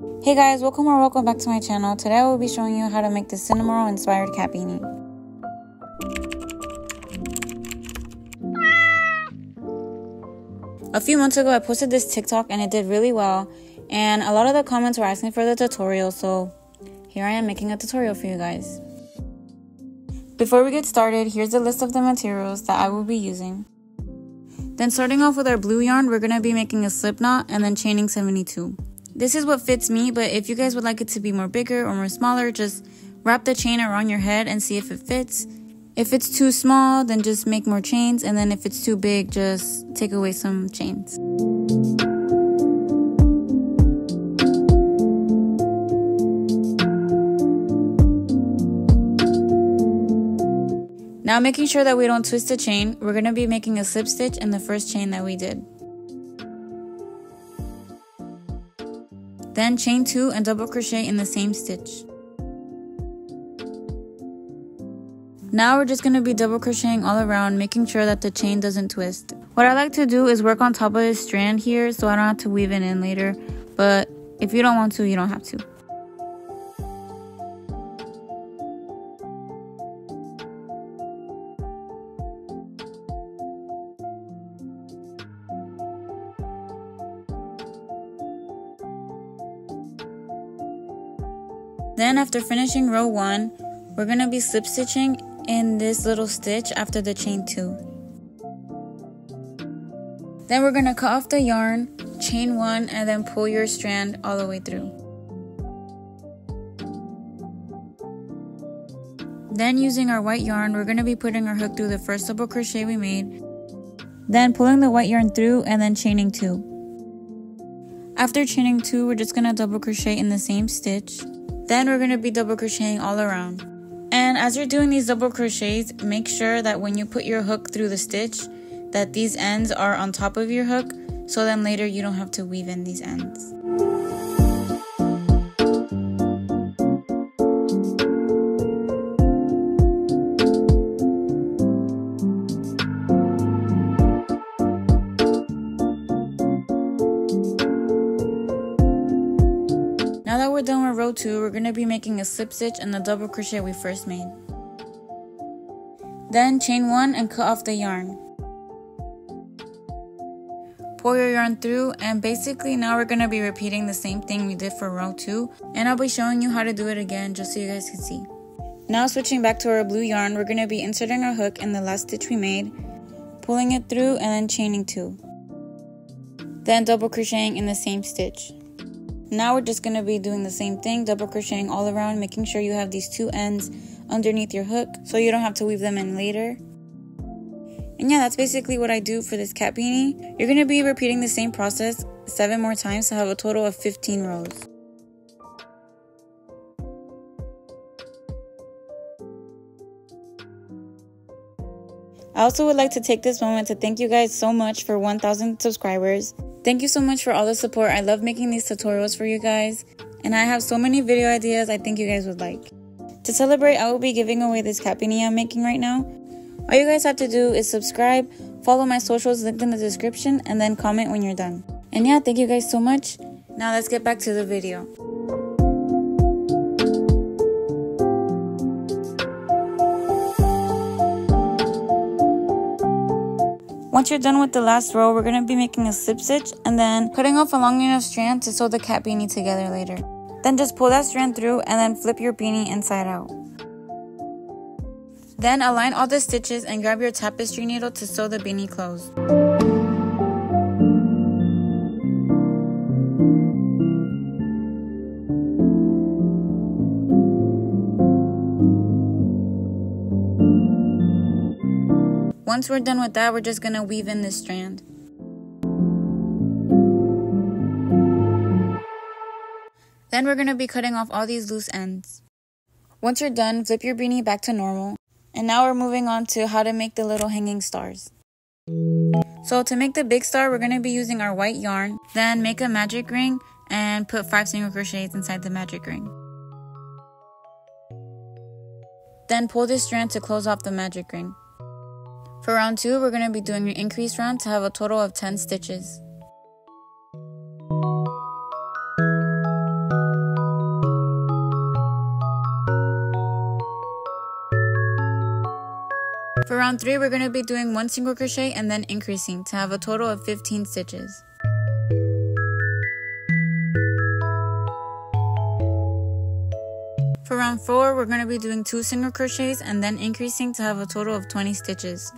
Hey guys, welcome back to my channel. Today I will be showing you how to make the Cinnamoroll-inspired cat beanie. A few months ago I posted this TikTok and it did really well, and a lot of the comments were asking for the tutorial, so here I am making a tutorial for you guys. Before we get started, here's the list of the materials that I will be using. Then starting off with our blue yarn, we're going to be making a slip knot and then chaining 72. This is what fits me, but if you guys would like it to be more bigger or more smaller, just wrap the chain around your head and see if it fits. If it's too small, then just make more chains, and then if it's too big, just take away some chains. Now, making sure that we don't twist the chain, we're going to be making a slip stitch in the first chain that we did. Then chain 2 and double crochet in the same stitch. Now we're just going to be double crocheting all around, making sure that the chain doesn't twist. What I like to do is work on top of this strand here so I don't have to weave it in later, but if you don't want to, you don't have to. Then after finishing row 1, we're going to be slip stitching in this little stitch after the chain 2. Then we're going to cut off the yarn, chain 1, and then pull your strand all the way through. Then using our white yarn, we're going to be putting our hook through the first double crochet we made, then pulling the white yarn through and then chaining 2. After chaining 2, we're just going to double crochet in the same stitch. Then we're going to be double crocheting all around. And as you're doing these double crochets, make sure that when you put your hook through the stitch, that these ends are on top of your hook, so then later you don't have to weave in these ends. Now that we're done with row 2, we're going to be making a slip stitch in the double crochet we first made. Then chain 1 and cut off the yarn. Pull your yarn through, and basically now we're going to be repeating the same thing we did for row 2, and I'll be showing you how to do it again just so you guys can see. Now switching back to our blue yarn, we're going to be inserting our hook in the last stitch we made, pulling it through and then chaining 2. Then double crocheting in the same stitch. Now we're just going to be doing the same thing, double crocheting all around, making sure you have these two ends underneath your hook so you don't have to weave them in later. And yeah, that's basically what I do for this cat beanie. You're going to be repeating the same process 7 more times to have a total of 15 rows. I also would like to take this moment to thank you guys so much for 1,000 subscribers. Thank you so much for all the support. I love making these tutorials for you guys, and I have so many video ideas I think you guys would like. To celebrate, I will be giving away this cat beanie I'm making right now. All you guys have to do is subscribe, follow my socials linked in the description, and then comment when you're done. And yeah, thank you guys so much. Now let's get back to the video. Once you're done with the last row, we're going to be making a slip stitch and then cutting off a long enough strand to sew the cat beanie together later. Then just pull that strand through and then flip your beanie inside out. Then align all the stitches and grab your tapestry needle to sew the beanie closed. Once we're done with that, we're just going to weave in this strand. Then we're going to be cutting off all these loose ends. Once you're done, flip your beanie back to normal. And now we're moving on to how to make the little hanging stars. So to make the big star, we're going to be using our white yarn. Then make a magic ring and put 5 single crochets inside the magic ring. Then pull this strand to close off the magic ring. For round 2, we're going to be doing an increased round to have a total of 10 stitches. For round 3, we're going to be doing 1 single crochet and then increasing to have a total of 15 stitches. For round 4, we're going to be doing 2 single crochets and then increasing to have a total of 20 stitches.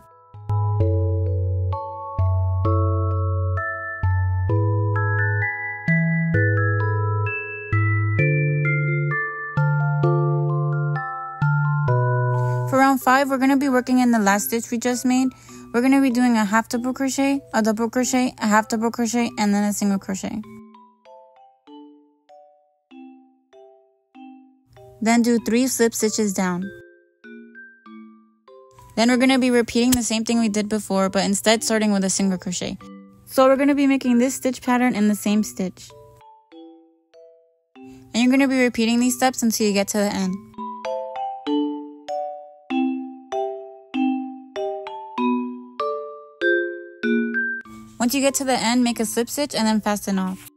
For round 5, we're going to be working in the last stitch we just made. We're going to be doing a half double crochet, a double crochet, a half double crochet, and then a single crochet. Then do 3 slip stitches down. Then we're going to be repeating the same thing we did before, but instead starting with a single crochet. So we're going to be making this stitch pattern in the same stitch. And you're going to be repeating these steps until you get to the end. Once you get to the end, make a slip stitch and then fasten off.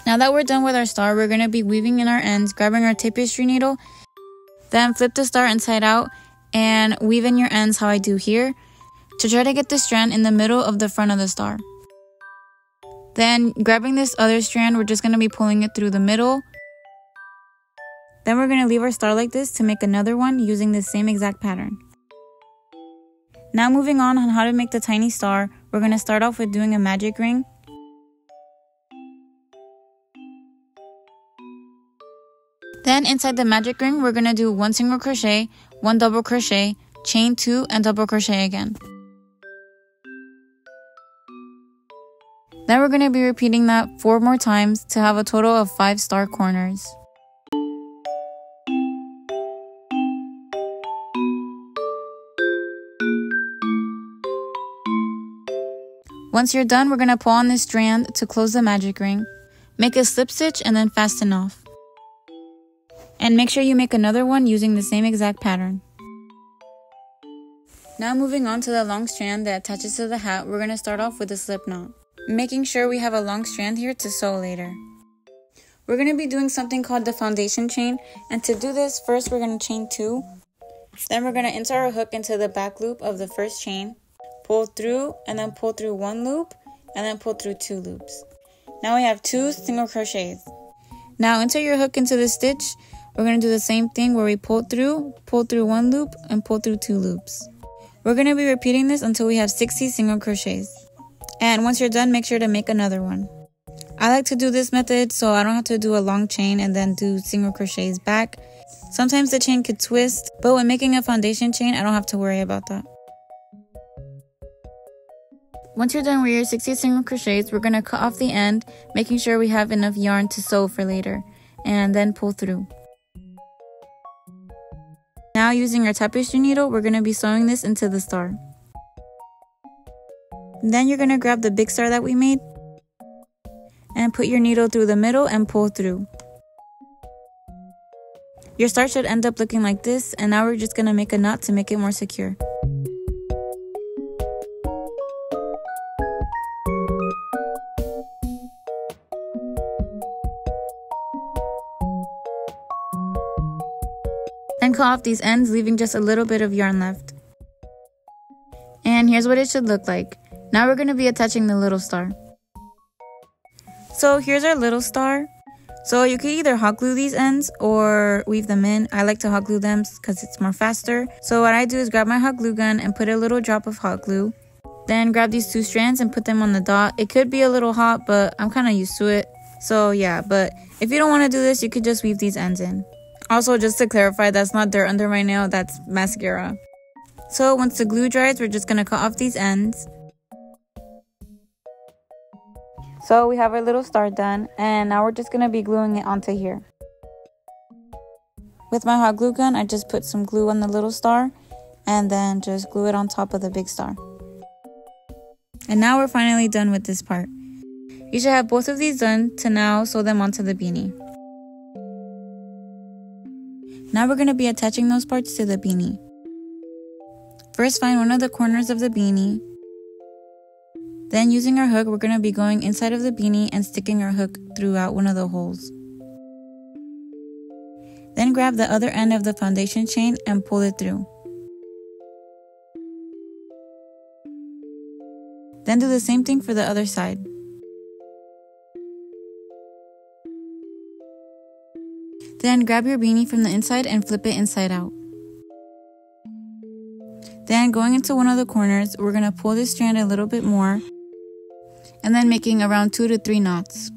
Now that we're done with our star, we're going to be weaving in our ends, grabbing our tapestry needle, then flip the star inside out and weave in your ends how I do here to try to get the strand in the middle of the front of the star. Then grabbing this other strand, we're just going to be pulling it through the middle. Then we're going to leave our star like this to make another one using the same exact pattern. Now moving on how to make the tiny star, we're going to start off with doing a magic ring. Then inside the magic ring, we're going to do 1 single crochet, 1 double crochet, chain 2, and double crochet again. Then we're going to be repeating that 4 more times to have a total of 5 star corners. Once you're done, we're going to pull on this strand to close the magic ring. Make a slip stitch and then fasten off. And make sure you make another one using the same exact pattern. Now moving on to the long strand that attaches to the hat, we're going to start off with a slip knot. Making sure we have a long strand here to sew later. We're going to be doing something called the foundation chain, and to do this, first we're going to chain 2. Then we're going to insert our hook into the back loop of the first chain. Pull through and then pull through 1 loop and then pull through 2 loops. Now we have 2 single crochets. Now insert your hook into the stitch. We're going to do the same thing where we pull through 1 loop and pull through 2 loops. We're going to be repeating this until we have 60 single crochets. And once you're done, make sure to make another one. I like to do this method so I don't have to do a long chain and then do single crochets back. Sometimes the chain could twist, but when making a foundation chain, I don't have to worry about that. Once you're done with your 60 single crochets, we're going to cut off the end, making sure we have enough yarn to sew for later, and then pull through. Now using our tapestry needle, we're going to be sewing this into the star. Then you're going to grab the big star that we made, and put your needle through the middle and pull through. Your star should end up looking like this, and now we're just going to make a knot to make it more secure. Then cut off these ends, leaving just a little bit of yarn left. And here's what it should look like. Now we're going to be attaching the little star. So here's our little star. So you can either hot glue these ends or weave them in. I like to hot glue them because it's more faster. So what I do is grab my hot glue gun and put a little drop of hot glue. Then grab these 2 strands and put them on the dot. It could be a little hot, but I'm kind of used to it. So yeah, but if you don't want to do this, you could just weave these ends in. Also, just to clarify, that's not dirt under my nail, that's mascara. So once the glue dries, we're just going to cut off these ends. So we have our little star done, and now we're just going to be gluing it onto here. With my hot glue gun, I just put some glue on the little star, and then just glue it on top of the big star. And now we're finally done with this part. You should have both of these done to now sew them onto the beanie. Now we're going to be attaching those parts to the beanie. First, find one of the corners of the beanie. Then using our hook, we're going to be going inside of the beanie and sticking our hook throughout one of the holes. Then grab the other end of the foundation chain and pull it through. Then do the same thing for the other side. Then grab your beanie from the inside and flip it inside out. Then going into one of the corners, we're going to pull this strand a little bit more and then making around 2 to 3 knots.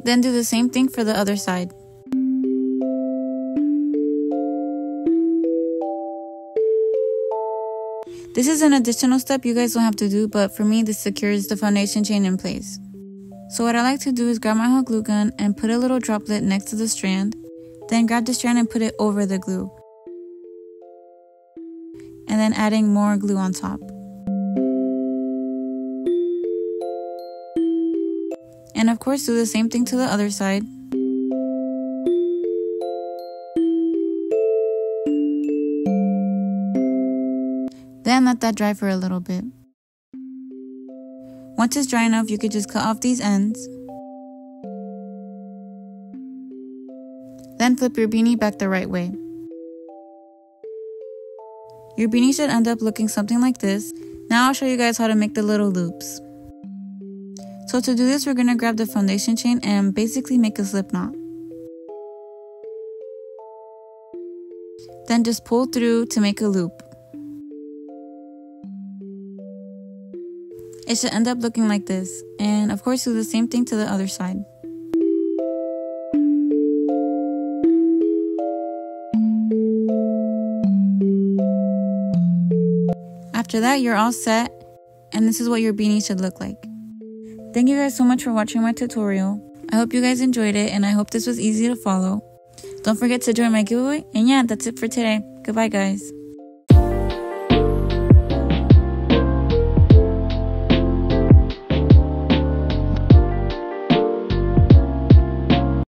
Then do the same thing for the other side. This is an additional step you guys don't have to do, but for me this secures the foundation chain in place. So what I like to do is grab my hot glue gun and put a little droplet next to the strand, then grab the strand and put it over the glue, and then adding more glue on top. And of course do the same thing to the other side. Then let that dry for a little bit. Once it's dry enough, you could just cut off these ends. Then flip your beanie back the right way. Your beanie should end up looking something like this. Now I'll show you guys how to make the little loops. So to do this, we're going to grab the foundation chain and basically make a slip knot. Then just pull through to make a loop. It should end up looking like this, and of course do the same thing to the other side. After that, you're all set, and this is what your beanie should look like. Thank you guys so much for watching my tutorial. I hope you guys enjoyed it, and I hope this was easy to follow. Don't forget to join my giveaway, and yeah, that's it for today. Goodbye guys.